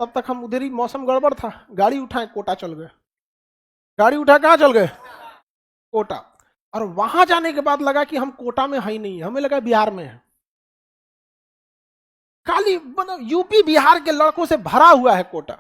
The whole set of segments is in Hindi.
तब तक हम उधर ही, मौसम गड़बड़ था, गाड़ी उठाए कोटा चल गए। गाड़ी उठा कहाँ चल गए? कोटा। और वहां जाने के बाद लगा कि हम कोटा में है ही नहीं, हमें लगा बिहार में है। खाली मतलब यूपी बिहार के लड़कों से भरा हुआ है कोटा।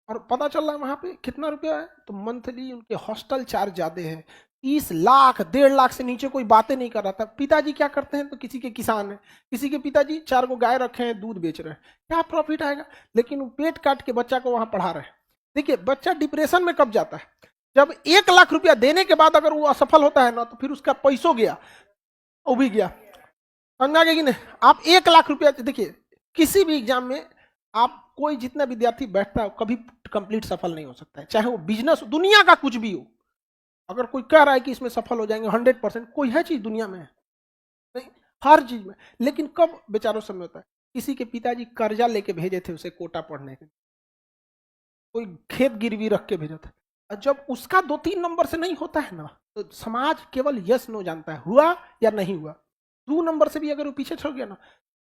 और पता चल रहा है वहां पे कितना रुपया है, तो मंथली उनके हॉस्टल चार्ज ज्यादा है। 30 लाख 1.5 लाख से नीचे कोई बातें नहीं कर रहा था। पिताजी क्या करते हैं, तो किसी के किसान है, किसी के पिताजी 4 को गाय रखे हैं, दूध बेच रहे हैं, क्या प्रॉफिट आएगा? लेकिन वो पेट काट के बच्चा को वहां पढ़ा रहे हैं। देखिए बच्चा डिप्रेशन में कब जाता है, जब 1 लाख रुपया देने के बाद अगर वो असफल होता है ना, तो फिर उसका पैसों गया, वो भी गया। समझा गया कि नहीं? आप 1 लाख रुपया देखिए, किसी भी एग्जाम में आप कोई जितना विद्यार्थी बैठता है कभी कंप्लीट सफल नहीं हो सकता है, चाहे वो बिजनेस दुनिया का कुछ भी हो। अगर कोई कह रहा है कि इसमें सफल हो जाएंगे 100%, कोई है चीज दुनिया में? नहीं, हर चीज में। लेकिन कब बेचारों समय होता है? किसी के पिताजी कर्जा लेके भेजे थे उसे कोटा पढ़ने के, कोई खेत गिरवी रख के भेजा था। और जब उसका 2-3 नंबर से नहीं होता है ना, तो समाज केवल यस नो जानता है, हुआ या नहीं हुआ। 2 नंबर से भी अगर वो पीछे छोड़ गया ना,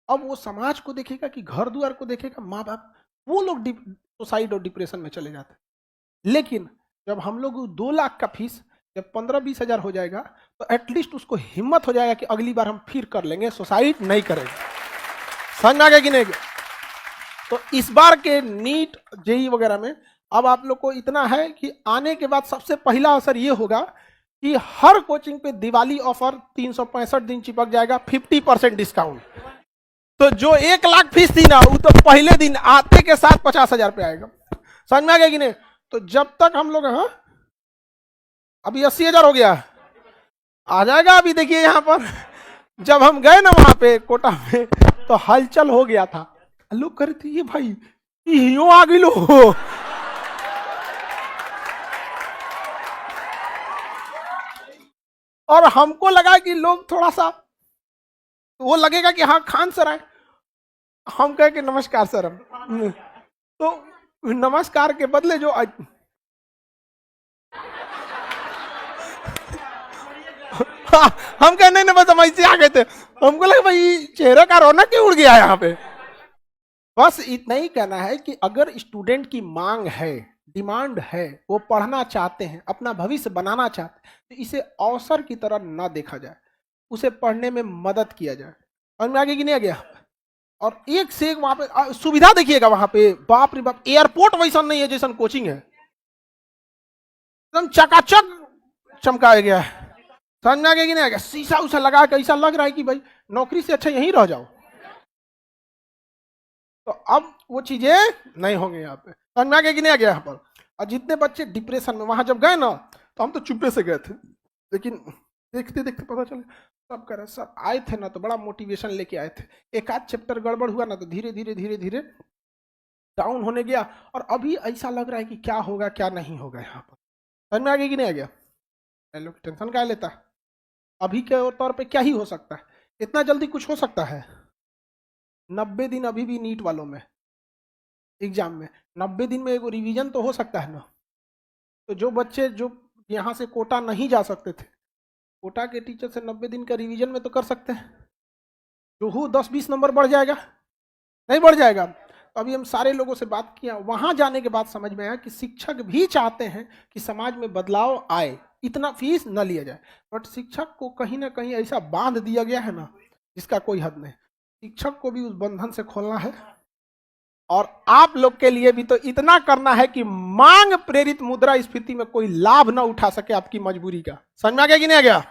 अब वो समाज को देखेगा कि घर द्वार को देखेगा, माँ बाप, वो लोग सुसाइड और डिप्रेशन में चले जाते हैं। लेकिन जब हम लोग 2 लाख का फीस जब 15-20 हजार हो जाएगा, तो एटलीस्ट उसको हिम्मत हो जाएगा कि अगली बार हम फिर कर लेंगे, सुसाइड नहीं करेंगे। समझ में आ गया कि नहीं? तो इस बार के नीट जेई वगैरह में अब आप लोग को इतना है कि आने के बाद सबसे पहला असर ये होगा कि हर कोचिंग पे दिवाली ऑफर 365 दिन चिपक जाएगा, 50% डिस्काउंट। तो जो 1 लाख फीस थी ना, वो तो पहले दिन आते के साथ 50,000 पे आएगा। समझ में आ गया कि नहीं? तो जब तक हम लोग, हाँ अभी 80,000 हो गया, आ जाएगा। अभी देखिए यहाँ पर जब हम गए ना वहां पे कोटा में, तो हलचल हो गया था। लोग कह रहे थे ये भाई यूं आ गई लो। और हमको लगा कि लोग थोड़ा सा वो लगेगा कि हाँ खान सर आए, हम कहे कि नमस्कार सर। हम तो नमस्कार के बदले जो हम कहे नहीं, बस हम ऐसे आ गए थे, हमको लगा भाई चेहरे का रौनक क्यों उड़ गया यहाँ पे। बस इतना ही कहना है कि अगर स्टूडेंट की मांग है, डिमांड है, वो पढ़ना चाहते हैं, अपना भविष्य बनाना चाहते हैं, तो इसे अवसर की तरह ना देखा जाए, उसे पढ़ने में मदद किया जाए। और मैं आगे की नहीं आ गया। और एक से एक वहां पे सुविधा देखिएगा, वहां पे बाप रे बाप, एयरपोर्ट वैसा नहीं है जैसा कोचिंग है, एकदम चकाचक चमकाया गया है। समझ में आ गया कि नहीं आ गया? शीशा उसा लगा के ऐसा लग रहा है कि भाई नौकरी से अच्छा यहीं रह जाओ। तो अब वो चीजें नहीं होंगी यहाँ पे। समझ में आ गया कि नहीं आ गया यहाँ पर? और जितने बच्चे डिप्रेशन में, वहां जब गए ना, तो हम तो चुप्पे से गए थे, लेकिन देखते देखते पता चले सब करे, सब आए थे ना, तो बड़ा मोटिवेशन लेके आए थे। एक आध चैप्टर गड़बड़ हुआ ना, तो धीरे धीरे धीरे धीरे डाउन होने गया। और अभी ऐसा लग रहा है कि क्या होगा क्या नहीं होगा यहाँ पर। समझ में आ गया कि नहीं आ गया? लोग टेंशन क्या लेता है? अभी के तौर पे क्या ही हो सकता है, इतना जल्दी कुछ हो सकता है? 90 दिन अभी भी नीट वालों में एग्जाम में, 90 दिन में एक रिवीजन तो हो सकता है ना। तो जो बच्चे जो यहाँ से कोटा नहीं जा सकते थे, कोटा के टीचर से 90 दिन का रिवीजन में तो कर सकते हैं। जो हो 10-20 नंबर बढ़ जाएगा, नहीं बढ़ जाएगा? तो अभी हम सारे लोगों से बात किया, वहां जाने के बाद समझ में आया कि शिक्षक भी चाहते हैं कि समाज में बदलाव आए, इतना फीस न लिया जाए। बट शिक्षक को कहीं ना कहीं ऐसा बांध दिया गया है ना, जिसका कोई हद नहीं। शिक्षक को भी उस बंधन से खोलना है। और आप लोग के लिए भी तो इतना करना है कि मांग प्रेरित मुद्रा स्फीति में कोई लाभ ना उठा सके आपकी मजबूरी का। समझ में आ गया कि नहीं आ गया?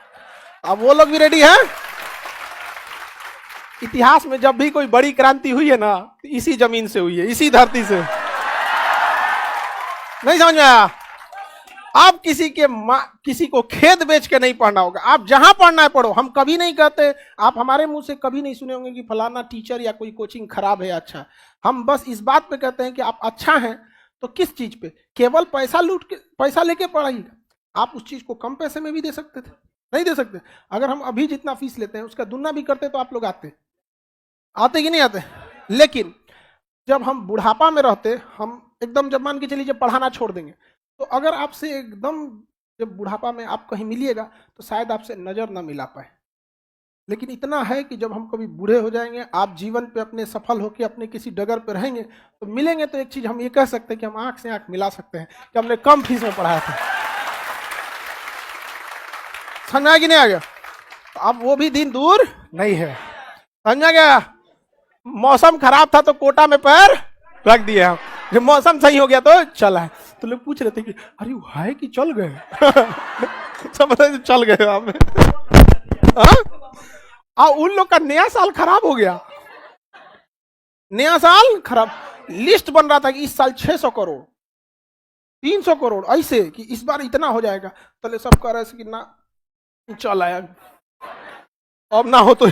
अब वो लोग भी रेडी हैं। इतिहास में जब भी कोई बड़ी क्रांति हुई है ना, तो इसी जमीन से हुई है, इसी धरती से। नहीं समझ में आया? आप किसी को खेत बेच के नहीं पढ़ना होगा, आप जहां पढ़ना है पढ़ो। हम कभी नहीं कहते, आप हमारे मुंह से कभी नहीं सुने होंगे कि फलाना टीचर या कोई कोचिंग खराब है या अच्छा। हम बस इस बात पे कहते हैं कि आप अच्छा हैं तो किस चीज पे? केवल पैसा लेके पढ़ाइएगा। आप उस चीज को कम पैसे में भी दे सकते थे, नहीं दे सकते? अगर हम अभी जितना फीस लेते हैं उसका दुगना भी करते तो आप लोग आते कि नहीं आते? लेकिन जब हम बुढ़ापा में रहते, हम एकदम जब मान के चलिए जब पढ़ाना छोड़ देंगे, तो अगर आपसे एकदम जब बुढ़ापा में आप कहीं मिलिएगा, तो शायद आपसे नजर ना मिला पाए। लेकिन इतना है कि जब हम कभी बूढ़े हो जाएंगे, आप जीवन पे अपने सफल होकर अपने किसी डगर पे रहेंगे, तो मिलेंगे तो एक चीज हम ये कह सकते हैं कि हम आंख से आंख मिला सकते हैं कि हमने कम फीस में पढ़ाया था। समझा कि नहीं आ गया? तो अब वो भी दिन दूर नहीं है। समझा गया? मौसम खराब था तो कोटा में पैर रख दिया हम, जब मौसम सही हो गया तो चला है। तो लोग पूछ रहे थे कि अरे वो है कि चल गए? सब चल गए आप। उन लोग का नया साल खराब हो गया, नया साल खराब। लिस्ट बन रहा था कि इस साल 600 करोड़, 300 करोड़, ऐसे कि इस बार इतना हो जाएगा। तो सब कह रहे कि ना चल आया, अब ना हो तो